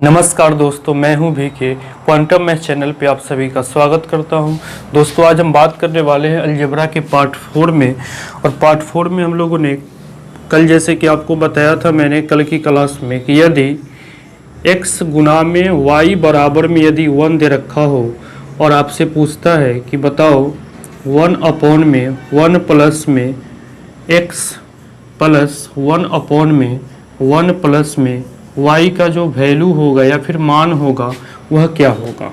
नमस्कार दोस्तों, मैं हूं VK। क्वांटम मैथ चैनल पे आप सभी का स्वागत करता हूं। दोस्तों, आज हम बात करने वाले हैं अलजेब्रा के पार्ट 4 में। और पार्ट 4 में हम लोगों ने कल, जैसे कि आपको बताया था मैंने कल की क्लास में, कि यदि x गुना में y बराबर में यदि 1 दे रखा हो और आपसे पूछता है कि बताओ 1 अपॉन में 1 प्लस में x प्लस 1 अपॉन में 1 प्लस में y का जो वैल्यू होगा या फिर मान होगा वह क्या होगा।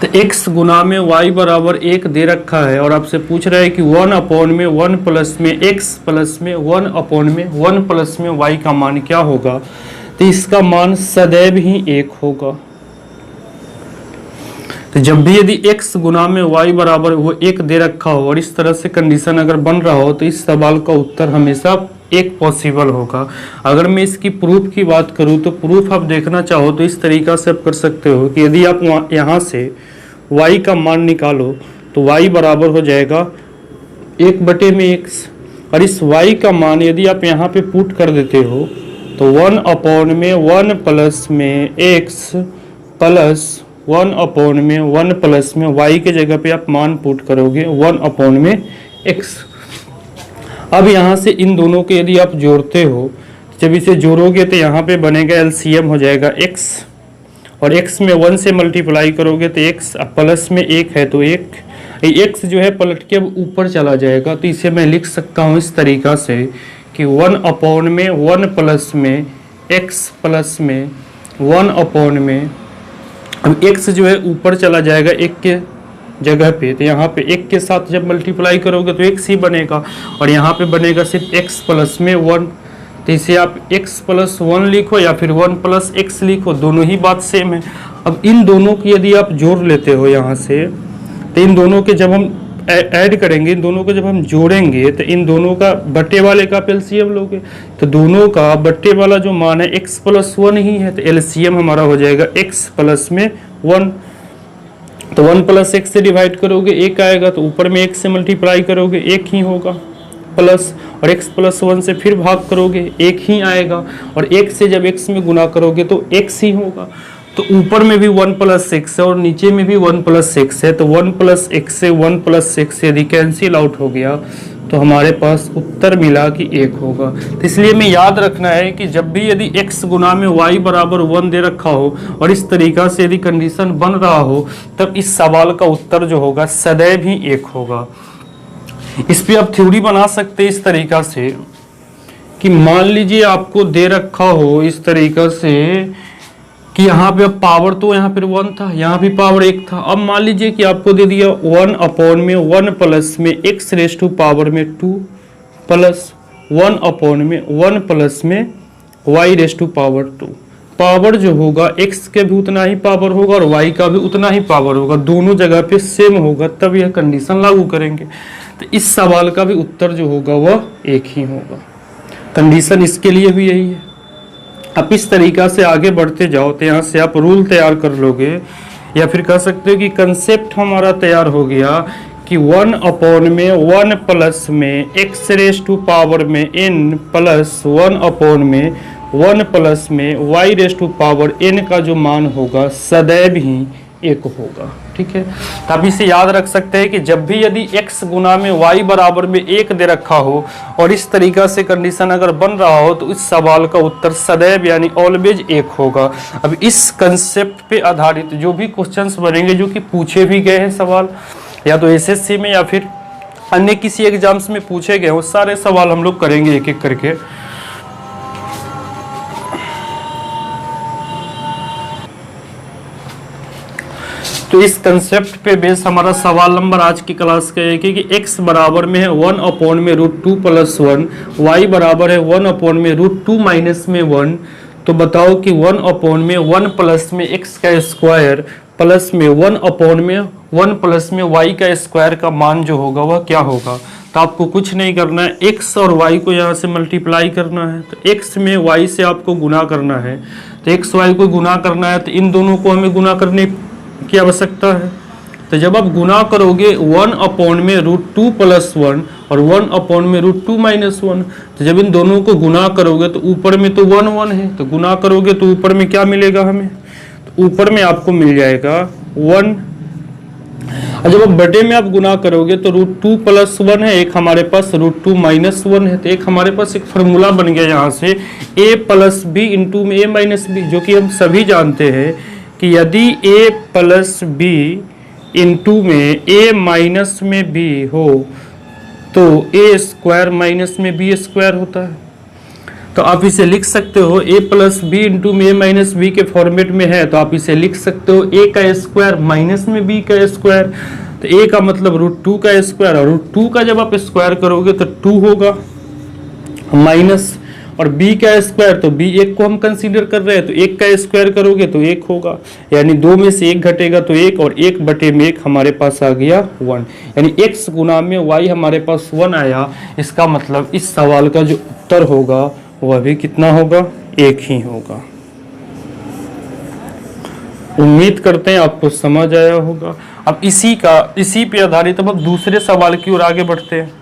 तो x गुना में y बराबर 1 दे रखा है और आपसे पूछ रहा है कि 1 अपॉन में 1 प्लस में x प्लस में 1 अपॉन में 1 प्लस में y का मान क्या होगा। तो इसका मान सदैव ही 1 होगा। तो जब भी यदि x गुना में y बराबर वो 1 दे रखा हो और इस तरह से कंडीशन अगर बन रहा हो तो इस सवाल का उत्तर हमेशा 1 पॉसिबल होगा। अगर मैं इसकी प्रूफ की बात करूं तो प्रूफ आप देखना चाहो तो इस तरीका से आप कर सकते हो कि यदि आप यहाँ से y का मान निकालो तो y बराबर हो जाएगा 1/x। और इस y का मान यदि आप यहाँ पे पुट कर देते हो तो 1 अपॉन में 1 प्लस में x प्लस 1 अपॉन में 1 प्लस में y के जगह पे आप मान पुट करोगे 1 अपॉन में x। अब यहाँ से इन दोनों के यदि आप जोड़ते हो, जब इसे जोड़ोगे तो यहाँ पे बनेगा LCM हो जाएगा x, और x में 1 से मल्टीप्लाई करोगे तो x प्लस में 1 है तो 1, x जो है पलट के अब ऊपर चला जाएगा। तो इसे मैं लिख सकता हूँ इस तरीका से कि 1 अपॉन में 1 प्लस में x प्लस में 1 अपॉन में, अब x जो है ऊपर चला जाएगा 1 के जगह पे, तो यहाँ पे 1 के साथ जब मल्टीप्लाई करोगे तो x ही बनेगा और यहाँ पे बनेगा सिर्फ x प्लस में 1। तो इसे आप x प्लस 1 लिखो या फिर 1 प्लस x लिखो, दोनों ही बात सेम है। अब इन दोनों की यदि आप जोड़ लेते हो यहाँ से, तो इन दोनों के जब हम ऐड करेंगे, इन दोनों को जब हम जोड़ेंगे तो इन दोनों का बट्टे वाले का एलसीएम लोगे तो दोनों का बट्टे वाला जो मान है x प्लस 1 ही है, तो एलसीएम हमारा हो जाएगा x प्लस में 1। तो 1 प्लस x से डिवाइड करोगे 1 आएगा, तो ऊपर में x से मल्टीप्लाई करोगे 1 ही होगा प्लस, और x प्लस 1 से फिर भाग करोगे 1 ही आएगा, और 1 से जब x में गुना करोगे तो x ही होगा। तो ऊपर में भी 1 प्लस x है और नीचे में भी 1 प्लस x है, तो 1 प्लस x से 1 प्लस x यदि कैंसिल आउट हो गया तो हमारे पास उत्तर मिला कि 1 होगा। तो इसलिए में याद रखना है कि जब भी यदि x गुना में y बराबर 1 दे रखा हो और इस तरीका से यदि कंडीशन बन रहा हो तब इस सवाल का उत्तर जो होगा सदैव ही 1 होगा। इस पे आप थ्योरी बना सकते हैं इस तरीका से कि मान लीजिए आपको दे रखा हो इस तरीका से कि यहाँ पे अब पावर तो यहाँ पर 1 था, यहाँ भी पावर 1 था। अब मान लीजिए कि आपको दे दिया 1 अपॉन में 1 प्लस में x रेस टू पावर में 2 प्लस 1 अपॉन में 1 प्लस में y raise to power 2। Power जो होगा x के भी उतना ही पावर होगा और y का भी उतना ही पावर होगा, दोनों जगह पे सेम होगा, तब यह कंडीशन लागू करेंगे। तो इस सवाल का भी उत्तर जो होगा वह 1 ही होगा। कंडीशन इसके लिए भी यही है। आप इस तरीका से आगे बढ़ते जाओ तो यहाँ से आप रूल तैयार कर लोगे, या फिर कह सकते हो कि कंसेप्ट हमारा तैयार हो गया कि 1 अपॉन में 1 प्लस में x रेस टू पावर में n प्लस 1 अपॉन में 1 प्लस में y raise to power n का जो मान होगा सदैव ही 1 होगा। ठीक है, तो आप इसे याद रख सकते हैं कि जब भी यदि x गुना में y बराबर में 1 दे रखा हो और इस तरीका से कंडीशन अगर बन रहा हो तो इस सवाल का उत्तर सदैव यानी ऑलवेज 1 होगा। अब इस कंसेप्ट पे आधारित जो भी क्वेश्चंस बनेंगे जो कि पूछे भी गए हैं सवाल, या तो एसएससी में या फिर अन्य किसी एग्जाम्स में पूछे गए, वो सारे सवाल हम लोग करेंगे एक एक करके। तो इस कंसेप्ट पे बेस हमारा सवाल नंबर आज की क्लास का है कि x बराबर में है 1 अपॉन में √2 प्लस 1, y बराबर है 1 अपॉन में √2 माइनस में 1। तो बताओ कि 1 अपॉन में 1 प्लस में x का स्क्वायर प्लस में 1 अपॉन में 1 प्लस में y का स्क्वायर का मान जो होगा वह क्या होगा। तो आपको कुछ नहीं करना है, x और y को यहाँ से मल्टीप्लाई करना है, तो x में y से आपको गुना करना है, तो x y को गुना करना है, तो इन दोनों को हमें गुना करने की आवश्यकता है। तो जब आप गुना करोगे 1 अपॉन में √2 प्लस 1 और 1 में √2 - 1। तो जब इन दोनों को गुना करोगे तो ऊपर में तो 1 1 है, तो गुना करोगे तो ऊपर में क्या मिलेगा हमें, तो ऊपर में आपको मिल जाएगा 1। और जब अब बटे में आप गुना करोगे तो √2 + 1 है, एक हमारे पास √2 - 1 है। तो एक हमारे पास एक फार्मूला बन गया यहाँ से a + b इंटू में a - b, जो कि हम सभी जानते हैं कि यदि a + b इंटू में a माइनस में b हो तो a² माइनस में b² होता है। तो आप इसे लिख सकते हो a + b इंटू में a - b के फॉर्मेट में है, तो आप इसे लिख सकते हो a² माइनस में b²। तो a का मतलब √2 का स्क्वायर, और √2 का जब आप स्क्वायर करोगे तो 2 होगा माइनस, और b का स्क्वायर, तो b 1 को हम कंसीडर कर रहे हैं, तो 1 का स्क्वायर करोगे तो 1 होगा, यानी 2 में से 1 घटेगा तो 1, और 1 बटे में 1 हमारे पास आ गया 1, यानी x गुना में y हमारे पास 1 आया। इसका मतलब इस सवाल का जो उत्तर होगा वह भी कितना होगा, 1 ही होगा। उम्मीद करते हैं आपको समझ आया होगा। अब इसी पे आधारित अब दूसरे सवाल की ओर आगे बढ़ते हैं।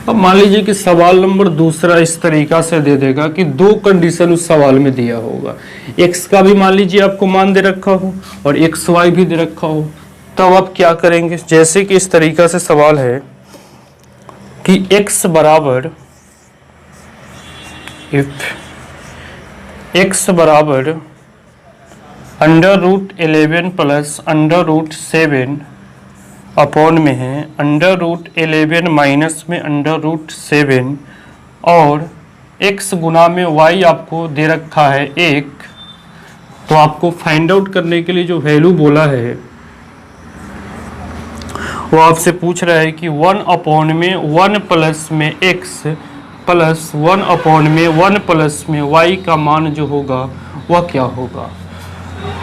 अब मान लीजिए कि सवाल नंबर दूसरा इस तरीका से दे देगा कि 2 कंडीशन उस सवाल में दिया होगा, x का भी मान लीजिए आपको मान दे रखा हो और xy भी दे रखा हो। तब आप क्या करेंगे, जैसे कि इस तरीका से सवाल है कि x बराबर इफ x बराबर √11 + √7 अपॉन में है √11 माइनस में √7, और x गुना में y आपको दे रखा है 1। तो आपको फाइंड आउट करने के लिए जो वैल्यू बोला है वो आपसे पूछ रहा है कि 1 में 1 प्लस में x प्लस 1 में 1 प्लस में y का मान जो होगा वह क्या होगा।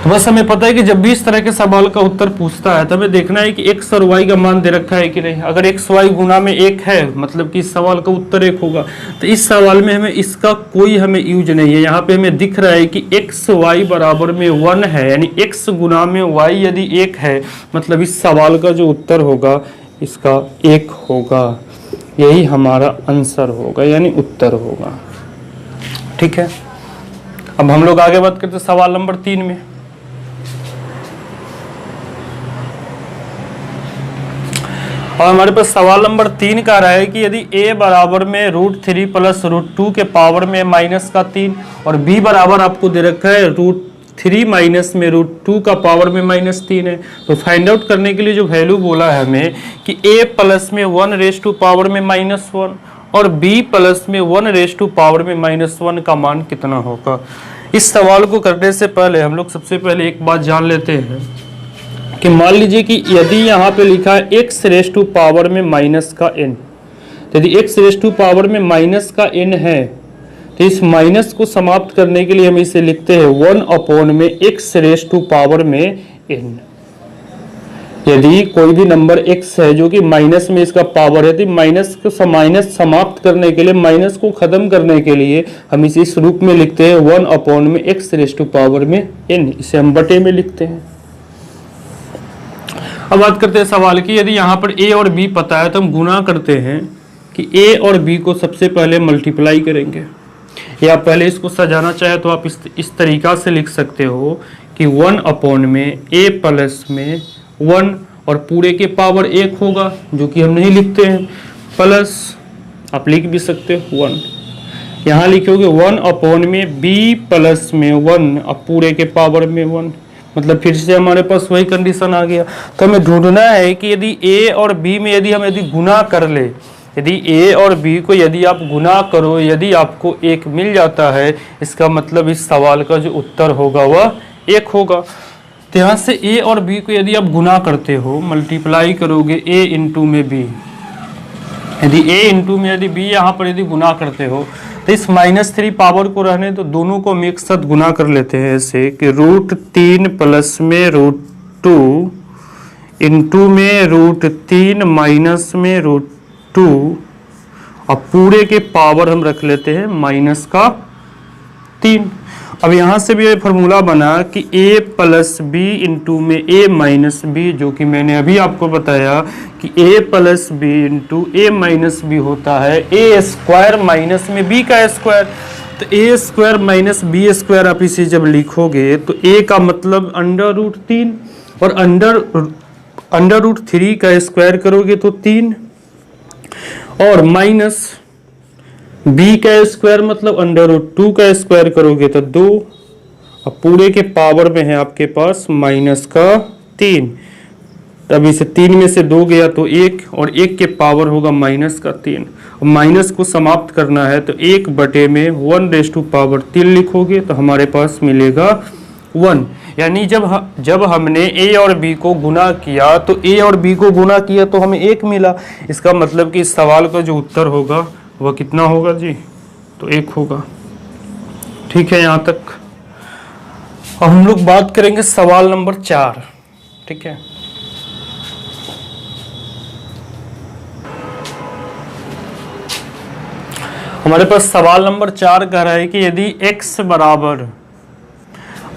तो बस हमें पता है कि जब भी इस तरह के सवाल का उत्तर पूछता है तो हमें देखना है कि x और y का मान दे रखा है कि नहीं। अगर x y गुना में 1 है मतलब कि इस सवाल का उत्तर 1 होगा। तो इस सवाल में हमें इसका कोई हमें यूज नहीं है। यहाँ पे हमें दिख रहा है कि x y बराबर में 1 है, यानी x गुना में y यदि 1 है मतलब इस सवाल का जो उत्तर होगा इसका 1 होगा। यही हमारा आंसर होगा यानी उत्तर होगा। ठीक है, अब हम लोग आगे बात करते हैं सवाल नंबर 3 में। और हमारे पास सवाल नंबर 3 का रहा है कि यदि a बराबर में √3 + √2 के पावर में -3 और b बराबर आपको दे रखा है √3 माइनस में √2 का पावर में -3 है। तो फाइंड आउट करने के लिए जो वैल्यू बोला है हमें कि a प्लस में 1 रेज़ टू पावर में -1 और b प्लस में 1 रेज़ टू पावर में -1 का मान कितना होगा। इस सवाल को करने से पहले हम लोग सबसे पहले एक बात जान लेते हैं कि मान लीजिए कि यदि यहाँ पे लिखा है x रेज़ टू पावर में माइनस का n, तो यदि x रेज़ टू पावर में माइनस का n है तो इस माइनस को समाप्त करने के लिए हम इसे लिखते हैं 1 में x रेज़ टू पावर में n। यदि कोई भी नंबर x है जो कि माइनस में इसका पावर है तो माइनस समाप्त करने के लिए, माइनस को खत्म करने के लिए हम इसे इस रूप में लिखते हैं 1 में x रेज़ टू पावर में n। इसे हम बटे में लिखते हैं। अब बात करते हैं सवाल की, यदि यहाँ पर a और b पता है तो हम गुना करते हैं कि a और b को सबसे पहले मल्टीप्लाई करेंगे, या पहले इसको सजाना चाहे तो आप इस तरीका से लिख सकते हो कि 1 में a प्लस में 1 और पूरे के पावर 1 होगा जो कि हम नहीं लिखते हैं, प्लस आप लिख भी सकते हो 1। यहाँ लिखोगे 1 में b प्लस में 1 और पूरे के पावर में 1, मतलब फिर से हमारे पास वही कंडीशन आ गया। तो हमें ढूंढना है कि यदि a और b में यदि गुना कर ले, यदि a और b को यदि आप गुना करो, यदि आपको 1 मिल जाता है इसका मतलब इस सवाल का जो उत्तर होगा वह 1 होगा। तो यहाँ से a और b को यदि आप गुना करते हो, मल्टीप्लाई करोगे a इंटू में b, यदि a इंटू में यदि b यहाँ पर यदि गुना करते हो तो इस -3 पावर को रहने तो दोनों को हम एक साथ गुना कर लेते हैं ऐसे कि √3 प्लस में √2 इंटू में √3 माइनस में √2 और पूरे के पावर हम रख लेते हैं -3। अब यहाँ से भी ये फॉर्मूला बना कि a प्लस बी इंटू में a माइनस बी, जो कि मैंने अभी आपको बताया कि a plus b into a minus b होता है a स्क्वायर माइनस में b का स्क्वायर। तो a square minus b square आप इसे जब लिखोगे तो a का मतलब अंडर रूट 3 और अंडर रूट 3 का स्क्वायर करोगे तो 3 और माइनस b का स्क्वायर मतलब अंडर रूट 2 का स्क्वायर करोगे तो 2। अब पूरे के पावर में है आपके पास माइनस का 3, तब इसे 3 में से 2 गया तो 1 और 1 के पावर होगा माइनस का 3। और माइनस को समाप्त करना है तो 1 बटे में 1 रेज़ टू पावर 3 लिखोगे तो हमारे पास मिलेगा 1। यानी जब हमने a और b को गुना किया तो a और b को गुना किया तो हमें 1 मिला। इसका मतलब कि इस सवाल का जो उत्तर होगा वह कितना होगा जी, तो 1 होगा। ठीक है यहाँ तक। अब हम लोग बात करेंगे सवाल नंबर 4। ठीक है, हमारे पास सवाल नंबर 4 कह रहा है कि यदि x बराबर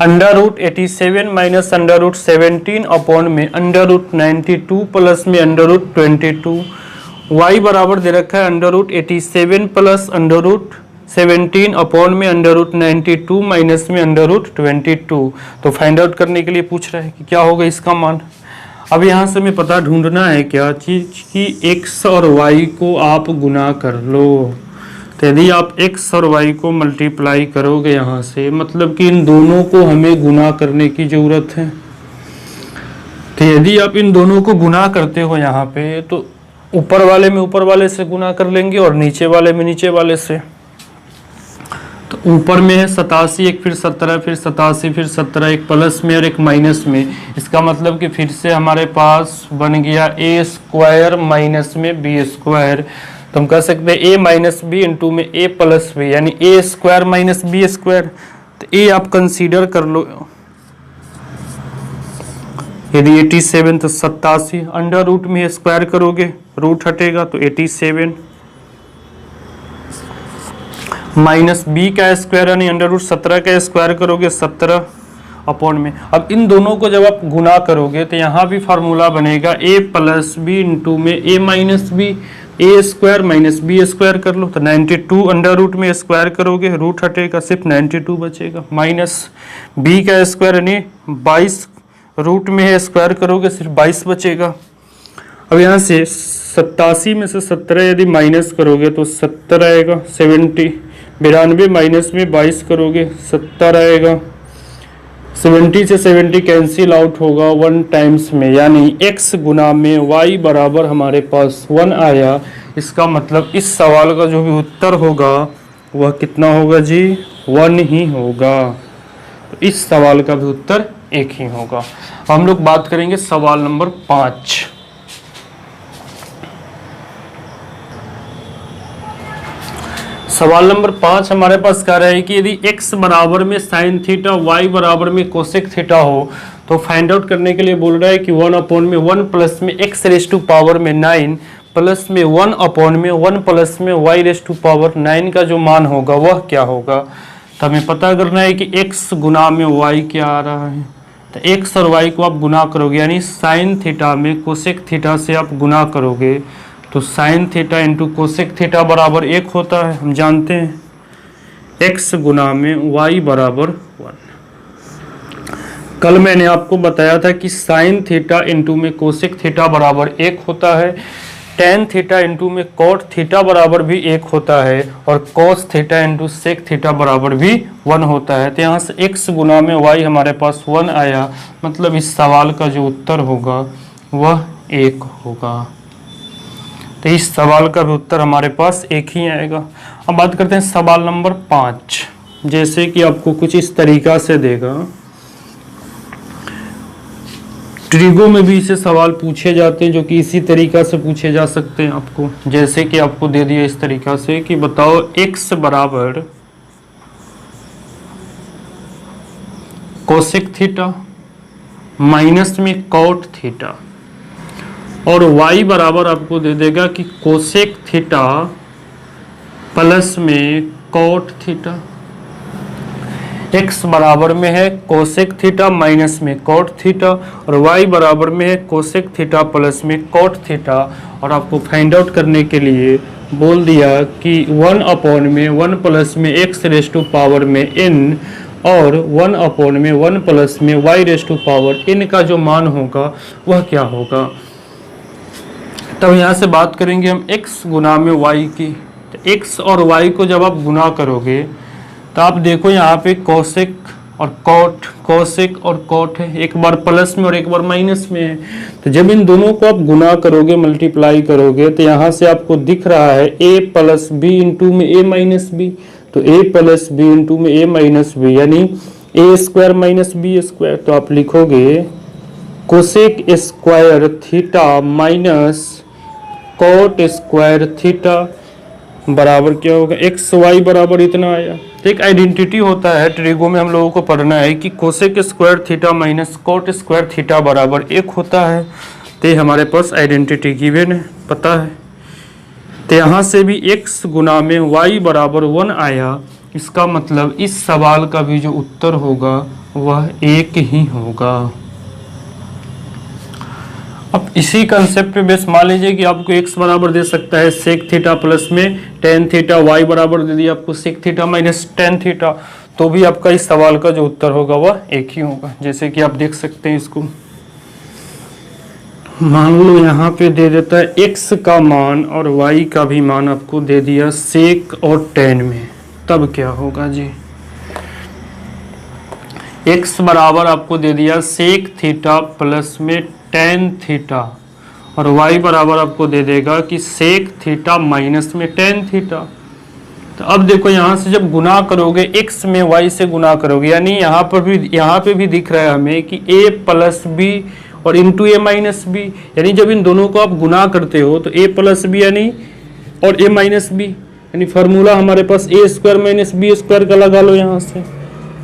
under root 87 minus under root 17 upon में अंडर रूट 92 प्लस में अंडर रूट 22, y बराबर दे रखा है under root 87 plus under root 17 upon में अंडर रूट 92 माइनस में अंडर रूट 22। तो फाइंड आउट करने के लिए पूछ रहा है कि क्या होगा इसका मान। अब यहाँ से हमें पता ढूंढना है क्या चीज कि x और y को आप गुना कर लो। तो यदि आप x और y को मल्टीप्लाई करोगे यहाँ से, मतलब कि इन दोनों को हमें गुना करने की जरूरत है। तो यदि आप इन दोनों को गुना करते हो यहाँ पे तो ऊपर वाले में ऊपर वाले से गुना कर लेंगे और नीचे वाले में नीचे वाले से। तो ऊपर में है 87, एक फिर 17, फिर 87, फिर 17, एक प्लस में और एक माइनस में। इसका मतलब कि फिर से हमारे पास बन गया a स्क्वायर माइनस में b स्क्वायर। तो हम कह सकते हैं a माइनस बी इंटू में a प्लस बी, यानी a square minus b square. तो a आप कंसीडर कर लो, यदि 87 तो 87, अंडर रूट में स्क्वायर करोगे रूट हटेगा तो 87 माइनस बी का स्क्वायर यानी अंडर रूट 17 का स्क्वायर करोगे 17 अपॉन में। अब इन दोनों को जब आप गुना करोगे तो यहाँ भी फार्मूला बनेगा a प्लस बी इंटू में a minus b, a square minus b square कर लो तो 92 अंडर रूट में स्क्वायर करोगे रूट हटेगा सिर्फ 92 बचेगा, माइनस b का स्क्वायर यानी 22 रूट में स्क्वायर करोगे सिर्फ 22 बचेगा। अब यहाँ से 87 में से 17 यदि माइनस करोगे तो 70 आएगा, 70 92 माइनस में 22 करोगे 70 आएगा, 70 से 70 कैंसिल आउट होगा 1 टाइम्स में, यानी x गुना में y बराबर हमारे पास 1 आया। इसका मतलब इस सवाल का जो भी उत्तर होगा वह कितना होगा जी, 1 ही होगा। तो इस सवाल का भी उत्तर 1 ही होगा। हम लोग बात करेंगे सवाल नंबर 5। सवाल नंबर 5 हमारे पास कह रहा है कि यदि x बराबर में साइन थीटा, y बराबर में कोसेक थीटा हो तो फाइंड आउट करने के लिए बोल रहा है कि 1 अपॉन में 1 प्लस में x रेज टू पावर में 9 प्लस में 1 अपॉन में 1 प्लस में y रेज टू पावर 9 का जो मान होगा वह क्या होगा। तो हमें पता करना है कि x गुना में y क्या आ रहा है। तो x और y को आप गुना करोगे, यानी साइन थीटा में कोसेक थीटा से आप गुना करोगे तो sign theta into cosec theta बराबर 1 होता है। हम जानते हैं x गुना में y बराबर 1। कल मैंने आपको बताया था कि साइन थीटा इंटू में कोसेक थीटा बराबर 1 होता है, टेन थीटा इंटू में कॉट थीटा बराबर भी 1 होता है और cos theta into sec theta बराबर भी 1 होता है। तो यहाँ से x गुना में y हमारे पास 1 आया, मतलब इस सवाल का जो उत्तर होगा वह 1 होगा। तो इस सवाल का भी उत्तर हमारे पास 1 ही आएगा। अब बात करते हैं सवाल नंबर 5। जैसे कि आपको कुछ इस तरीका से देगा, ट्रिगो में भी इसे सवाल पूछे जाते हैं जो कि इसी तरीका से पूछे जा सकते हैं आपको। जैसे कि आपको दे दिया इस तरीका से कि बताओ x बराबर कोसेक थीटा माइनस में कॉट थीटा और y बराबर आपको दे देगा कि कोसेक थीटा प्लस में कॉट थीटा। x बराबर में है कोसेक थीटा माइनस में कॉट थीटा और y बराबर में है कोसेक थीटा प्लस में कॉट थीटा। और आपको फाइंड आउट करने के लिए बोल दिया कि 1 अपॉन में 1 प्लस में x रेज टू पावर में n और 1 अपॉन में 1 प्लस में y raise to power n का जो मान होगा वह क्या होगा। तब यहाँ से बात करेंगे हम x गुना में y की। तो x और y को जब आप गुना करोगे तो आप देखो यहाँ पे कोसेक और कॉट, कोसेक और कॉट है, एक बार प्लस में और एक बार माइनस में है। तो जब इन दोनों को आप गुना करोगे, मल्टीप्लाई करोगे, तो यहाँ से आपको दिख रहा है a प्लस बी इंटू में a माइनस बी। तो a प्लस बी इंटू में a माइनस बी यानी a square minus b square. तो आप लिखोगे cosec square theta minus cot square theta बराबर क्या होगा, एक्स वाई बराबर इतना आया। तो एक आइडेंटिटी होता है ट्रिगो में, हम लोगों को पढ़ना है कि cosec square theta minus cot square theta बराबर 1 होता है। तो ये हमारे पास आइडेंटिटी गिवन है, पता है। तो यहाँ से भी x गुना में y बराबर 1 आया। इसका मतलब इस सवाल का भी जो उत्तर होगा वह 1 ही होगा। अब इसी कंसेप्ट पे बेस मान लीजिए कि आपको x बराबर दे सकता है सेक थीटा प्लस में टेन थीटा, y बराबर दे दिया आपको sec theta minus tan theta, तो भी आपका इस सवाल का जो उत्तर होगा वह 1 ही होगा। जैसे कि आप देख सकते हैं, इसको मान लो यहाँ पे दे देता है x का मान और y का भी मान आपको दे दिया सेक और टेन में, तब क्या होगा जी। x बराबर आपको दे दिया सेक थीटा प्लस में टेन थीटा और y बराबर आपको दे देगा कि सेक थीटा माइनस में टेन थीटा। तो अब देखो यहाँ से जब गुना करोगे x में y से गुना करोगे, यानी यहाँ पे भी दिख रहा है हमें कि a प्लस बी और इंटू ए माइनस बी, यानी जब इन दोनों को आप गुना करते हो तो a प्लस बी यानी और a माइनस बी, यानी फार्मूला हमारे पास a square minus b square का लगा लो यहाँ से।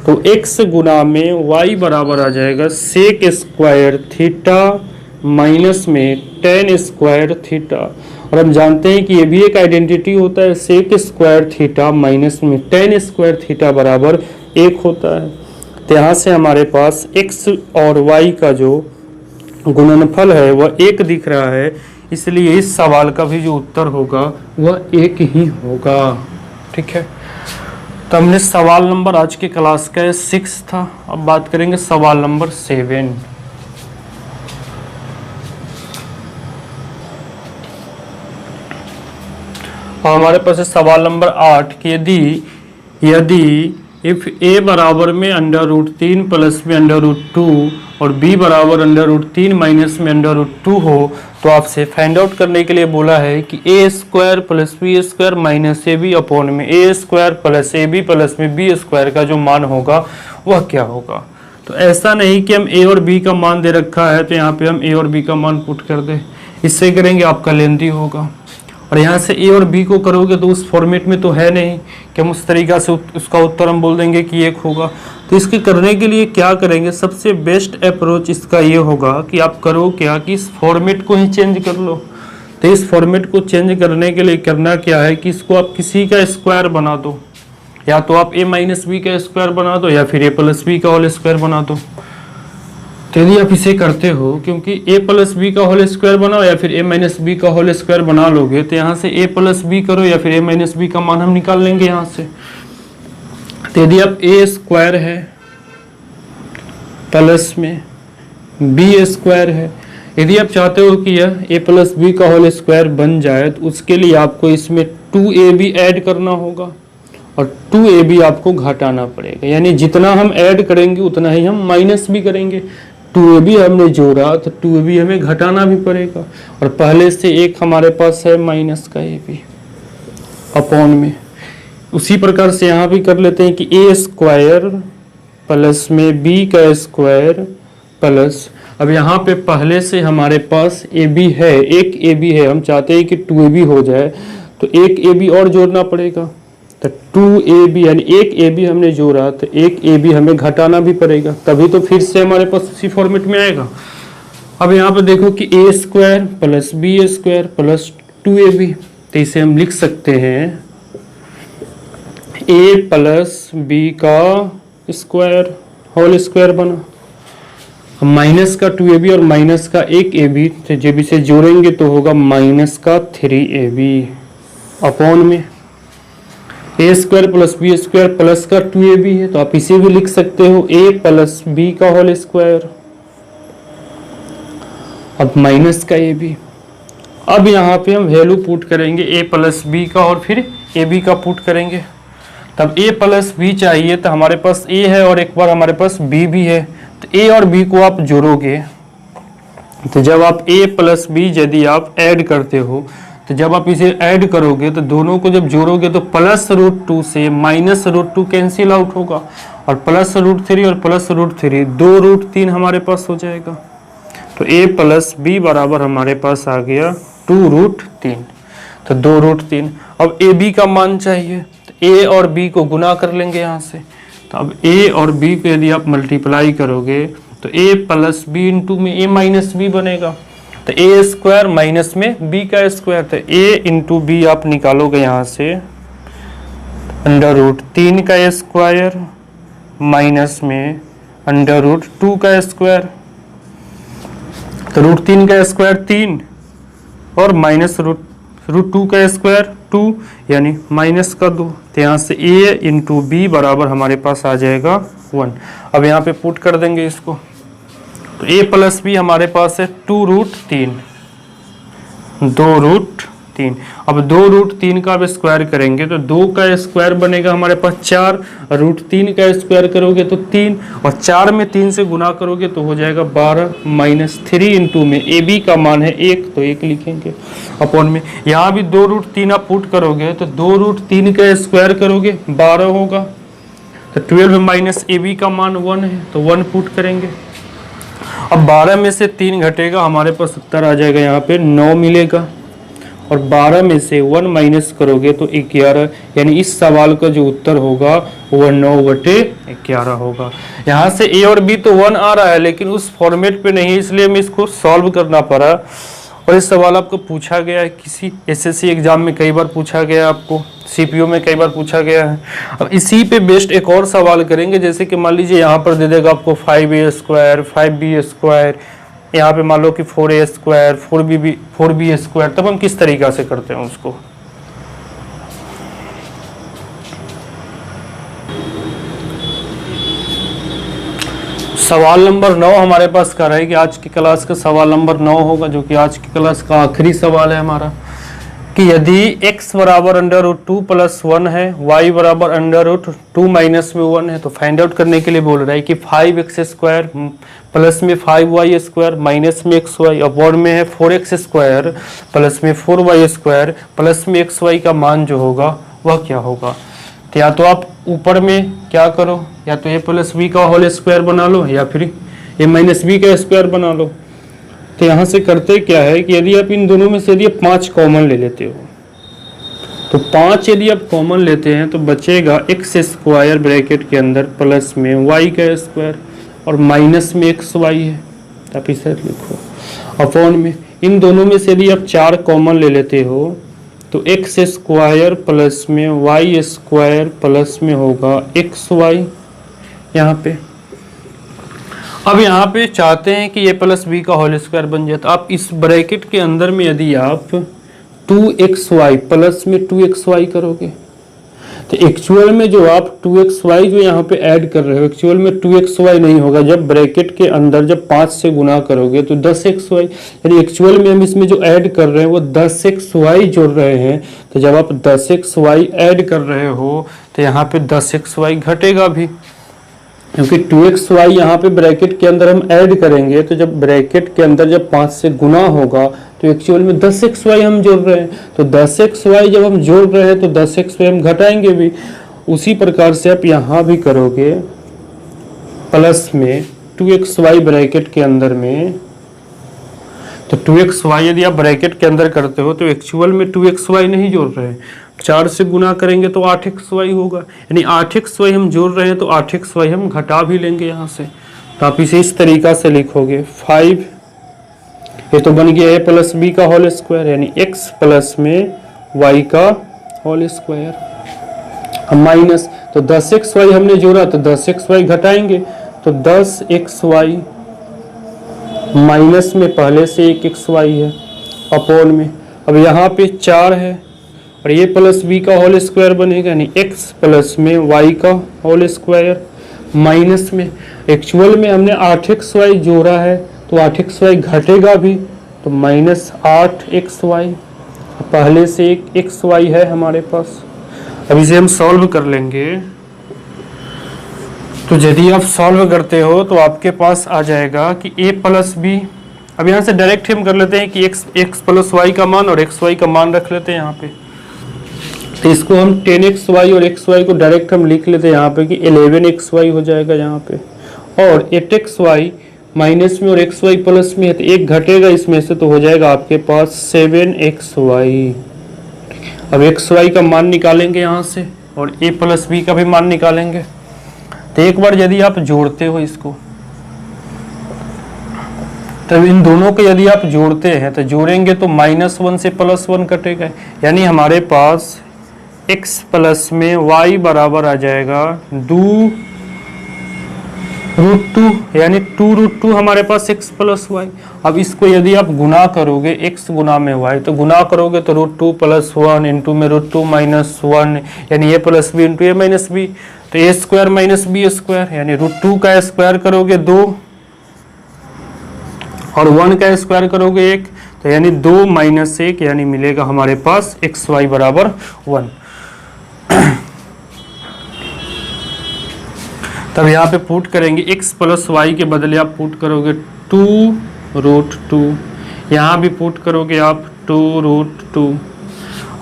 तो x गुना में y बराबर आ जाएगा सेक स्क्वायर थीटा माइनस में टेन स्क्वायर थीटा। और हम जानते हैं कि ये भी एक आइडेंटिटी होता है, सेक स्क्वायर थीटा माइनस में टेन स्क्वायर थीटा बराबर 1 होता है। तो यहाँ से हमारे पास x और y का जो गुणनफल है वह 1 दिख रहा है, इसलिए इस सवाल का भी जो उत्तर होगा वह 1 ही होगा। ठीक है, तो हमने सवाल नंबर आज के क्लास का 6 था। अब बात करेंगे सवाल नंबर 7। और हमारे पास है सवाल नंबर 8 कि यदि इफ a बराबर में √3 प्लस में √2 और b बराबर √3 माइनस में √2 हो, तो आपसे फाइंड आउट करने के लिए बोला है कि a square plus b square minus a b upon में a square plus a b plus में बी स्क्वायर का जो मान होगा वह क्या होगा। तो ऐसा नहीं कि हम a और b का मान दे रखा है तो यहाँ पे हम a और b का मान पुट कर दें, इससे करेंगे आपका लेंथी होगा। और यहाँ से a और b को करोगे तो उस फॉर्मेट में तो है नहीं कि हम उस तरीक़ा से उसका उत्तर हम बोल देंगे कि 1 होगा। तो इसके करने के लिए क्या करेंगे, सबसे बेस्ट अप्रोच इसका ये होगा कि आप करो क्या कि इस फॉर्मेट को ही चेंज कर लो। तो इस फॉर्मेट को चेंज करने के लिए करना क्या है कि इसको आप किसी का स्क्वायर बना दो, या तो आप a माइनस बी का स्क्वायर बना दो या फिर a प्लस बी का होल स्क्वायर बना दो। तो यदि आप इसे करते हो, क्योंकि a प्लस बी का होल स्क्वायर बनाओ या फिर a माइनस बी का होल स्क्वायर बना लोगे, तो यहाँ से a प्लस बी करो या फिर a माइनस बी का मान हम निकाल लेंगे यहाँ से। तो यदि आप a स्क्वायर है प्लस में b स्क्वायर है, यदि आप चाहते हो कि यह a प्लस बी का होल स्क्वायर बन जाए तो उसके लिए आपको इसमें 2ab ऐड करना होगा और 2ab आपको घटाना पड़ेगा, यानी जितना हम ऐड करेंगे उतना ही हम माइनस भी करेंगे। 2ab हमने जोड़ा तो 2ab हमें घटाना भी पड़ेगा, और पहले से एक हमारे पास है माइनस का ab अपॉन में। उसी प्रकार से यहाँ भी कर लेते हैं कि a स्क्वायर प्लस में b का स्क्वायर प्लस, अब यहाँ पे पहले से हमारे पास ab है, एक ab है, हम चाहते हैं कि 2ab हो जाए तो एक ab और जोड़ना पड़ेगा। तो 2ab यानी एक ab हमने जोड़ा तो एक ab हमें घटाना भी पड़ेगा, तभी तो फिर से हमारे पास उसी फॉर्मेट में आएगा। अब यहाँ पे देखो कि a square plus b square plus 2ab, तो इसे हम लिख सकते हैं a प्लस बी का स्क्वायर होल स्क्वायर बना। माइनस का 2ab और माइनस का 1ab, तो जब इसे जोड़ेंगे तो होगा माइनस का 3ab अपॉन में a square plus b square plus का 2ab है, तो आप इसे भी लिख सकते हो a प्लस बी का होल स्क्वायर, अब माइनस का ab। अब यहाँ पे हम वैल्यू पुट करेंगे a प्लस बी का और फिर ab का पुट करेंगे। तब a प्लस बी चाहिए, तो हमारे पास a है और एक बार हमारे पास b भी है, तो a और b को आप जोड़ोगे, तो जब आप a प्लस बी यदि आप ऐड करते हो, तो जब आप इसे ऐड करोगे तो दोनों को जब जोड़ोगे तो +√2 से -√2 कैंसिल आउट होगा, और +√3 और +√3 2√3 हमारे पास हो जाएगा। तो a प्लस बी बराबर हमारे पास आ गया 2√3, तो 2√3। अब ए बी का मान चाहिए, तो a और b को गुना कर लेंगे यहाँ से। तो अब a और b को यदि आप मल्टीप्लाई करोगे तो a प्लस बी इंटू में a माइनस बी बनेगा, तो a स्क्वायर माइनस में b का स्क्वायर, तो a इंटू बी आप निकालोगे यहाँ से √3 का स्क्वायर माइनस में √2 का स्क्वायर, तो √3 का स्क्वायर 3 और माइनस √2 का स्क्वायर 2 यानी माइनस का 2, तो यहाँ से a इंटू बी बराबर हमारे पास आ जाएगा 1। अब यहाँ पे पुट कर देंगे इसको, तो a प्लस बी हमारे पास है 2√3, 2√3। अब 2√3 का अब स्क्वायर करेंगे तो 2 का स्क्वायर बनेगा हमारे पास 4, √3 का स्क्वायर करोगे तो 3, और 4 में 3 से गुना करोगे तो हो जाएगा 12 -3 इंटू में ए बी का मान है 1, तो 1 लिखेंगे अपॉन में। यहाँ भी 2√3 आप पुट करोगे तो 2√3 का स्क्वायर करोगे 12 होगा, तो 12 माइनस ए बी का मान 1 है, तो 1 पुट करेंगे। अब 12 में से 3 घटेगा, हमारे पास उत्तर आ जाएगा यहाँ पे 9 मिलेगा, और 12 में से 1 माइनस करोगे तो 11, यानी इस सवाल का जो उत्तर होगा वह 9/11 होगा। यहाँ से a और b तो 1 आ रहा है, लेकिन उस फॉर्मेट पे नहीं है, इसलिए हमें इसको सॉल्व करना पड़ा। और इस सवाल आपको पूछा गया है किसी एसएससी एग्जाम में, कई बार पूछा गया है, आपको सीपीओ में कई बार पूछा गया है। अब इसी पे बेस्ड एक और सवाल करेंगे, जैसे कि मान लीजिए यहाँ पर दे देगा आपको 5a स्क्वायर 5b स्क्वायर, यहाँ पे मान लो कि 4a स्क्वायर 4b स्क्वायर, तब हम किस तरीका से करते हैं उसको। सवाल नंबर 9 हमारे पास कर है कि आज की क्लास का सवाल नंबर 9 होगा, जो कि आज की क्लास का आखिरी सवाल है हमारा, कि यदि x बराबर √2 + 1 है, y बराबर √2 माइनस में 1 है, तो फाइंड आउट करने के लिए बोल रहा है कि 5x स्क्वायर प्लस में 5y स्क्वायर माइनस में xy अपॉन में है 4x स्क्वायर प्लस में 4y स्क्वायर प्लस में xy का मान जो होगा वह क्या होगा। तो या तो आप ऊपर में क्या करो, या तो a प्लस बी का होल स्क्वायर बना लो, या फिर a माइनस बी का स्क्वायर बना लो। तो यहाँ से करते क्या है कि यदि आप इन दोनों में से यदि आप 5 कॉमन ले लेते हो, तो 5 यदि आप कॉमन लेते हैं तो बचेगा x स्क्वायर ब्रैकेट के अंदर प्लस में y का स्क्वायर और माइनस में xy है, तो आप इसे लिखो अपॉन में। इन दोनों में से यदि आप 4 कॉमन ले लेते हो तो x स्क्वायर प्लस में y स्क्वायर प्लस में होगा xy यहाँ पे। अब यहाँ पे चाहते हैं कि a प्लस बी का होल स्क्वायर बन जाए, तो आप इस ब्रैकेट के अंदर में यदि आप 2xy प्लस में 2xy करोगे, तो एक्चुअल में जो आप 2xy जो यहाँ पे ऐड कर रहे हो, एक्चुअल में 2xy नहीं होगा। जब ब्रैकेट के अंदर जब 5 से गुना करोगे तो 10xy, यानी एक्चुअल में हम इसमें जो ऐड कर रहे हैं वो 10xy जोड़ रहे हैं। तो जब आप 10xy ऐड कर रहे हो तो यहाँ पे 10xy घटेगा भी, क्योंकि 2xy यहाँ पे ब्रैकेट के अंदर हम ऐड करेंगे, तो जब ब्रैकेट के अंदर जब 5 से गुना होगा तो एक्चुअल में 10xy हम जोड़ रहे हैं। तो 10xy जब हम जोड़ रहे हैं तो 10xy हम घटाएंगे भी। उसी प्रकार से आप यहाँ भी करोगे प्लस में 2xy ब्रैकेट के अंदर में, तो 2xy यदि आप ब्रैकेट के अंदर करते हो तो एक्चुअल में 2xy नहीं जोड़ रहे हैं, 4 से गुना करेंगे तो 8xy होगा, यानी 8xy हम जोड़ रहे हैं तो 8xy हम घटा भी लेंगे यहाँ से। तो आप इसे इस तरीका से लिखोगे 5, ये तो बन गया a प्लस बी का होल स्क्वायर, यानी x प्लस में y का होल स्क्वायर माइनस, तो 10xy हमने जोड़ा तो 10xy घटाएंगे तो 10xy माइनस में पहले से 1xy है अपॉन में, अब यहाँ पे 4 है और ये प्लस बी का होल स्क्वायर बनेगा, यानी x प्लस में y का होल स्क्वायर माइनस में, एक्चुअल में हमने 8xy जोड़ा है तो 8xy घटेगा भी तो माइनस 8xy, पहले से एक xy है हमारे पास। अब इसे हम सॉल्व कर लेंगे, तो यदि आप सॉल्व करते हो तो आपके पास आ जाएगा कि a प्लस बी, अब यहाँ से डायरेक्ट हम कर लेते हैं कि x प्लस वाई का मान और xy का मान रख लेते हैं यहाँ पे, तो इसको हम 10xy और xy को डायरेक्ट हम लिख लेते हैं यहाँ पे कि 11xy हो जाएगा यहाँ पे, और 8xy माइनस में और xy प्लस में है तो एक घटेगा इसमें से तो हो जाएगा आपके पास 7xy। अब xy का मान निकालेंगे यहाँ से और a प्लस बी का भी मान निकालेंगे, तो एक बार यदि आप जोड़ते हो इसको, तब इन दोनों को यदि आप जोड़ते हैं तो जोड़ेंगे तो -1 से +1 कटेगा, यानी हमारे पास x प्लस में y बराबर आ जाएगा 2√2, यानी 2√2 हमारे पास x प्लस वाई। अब इसको यदि आप गुना करोगे x गुना में y, तो गुना करोगे तो √2 + 1 इंटू में √2 - 1, यानी a plus b into a minus b, तो a square minus b square, यानी √2 का स्क्वायर करोगे 2 और 1 का स्क्वायर करोगे 1, तो यानी 2 - 1 यानी मिलेगा हमारे पास xy बराबर 1। तब यहाँ पे पुट करेंगे x प्लस वाई के बदले आप पुट करोगे 2√2, यहाँ भी पुट करोगे आप 2√2।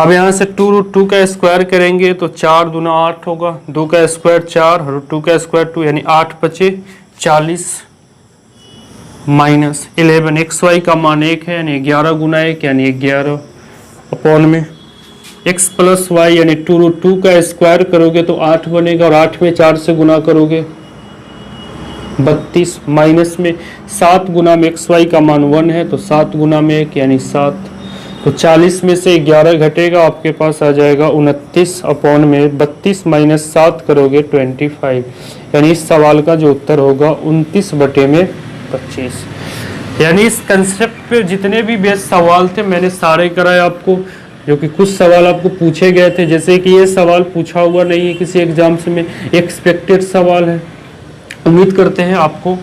अब यहाँ से 2√2 का स्क्वायर करेंगे तो 4 दूना 8 होगा, 2 का स्क्वायर 4 √2 का स्क्वायर 2, यानी 8 बचे 40 माइनस 11, xy का मान 1 है यानी 11 गुना 1 यानी 11 अपॉन में x प्लस वाई यानी 2√2 का स्क्वायर करोगे तो 8 बनेगा और 8 में 4 से गुना करोगे 32, माइनस में 7 गुना में xy का मान 1 है तो 7 गुना में 1 यानी 7, तो 40 में से 11 घटेगा आपके पास आ जाएगा 29 अपॉन में 32 - 7 करोगे 25, यानी इस सवाल का जो उत्तर होगा 29/25। यानी इस कंसेप्ट पे जितने भी बेस सवाल थे मैंने सारे कराए आपको, जो कि कुछ सवाल आपको पूछे गए थे, जैसे कि ये सवाल पूछा हुआ नहीं है किसी एग्जाम्स में, एक्सपेक्टेड सवाल है। उम्मीद करते हैं आपको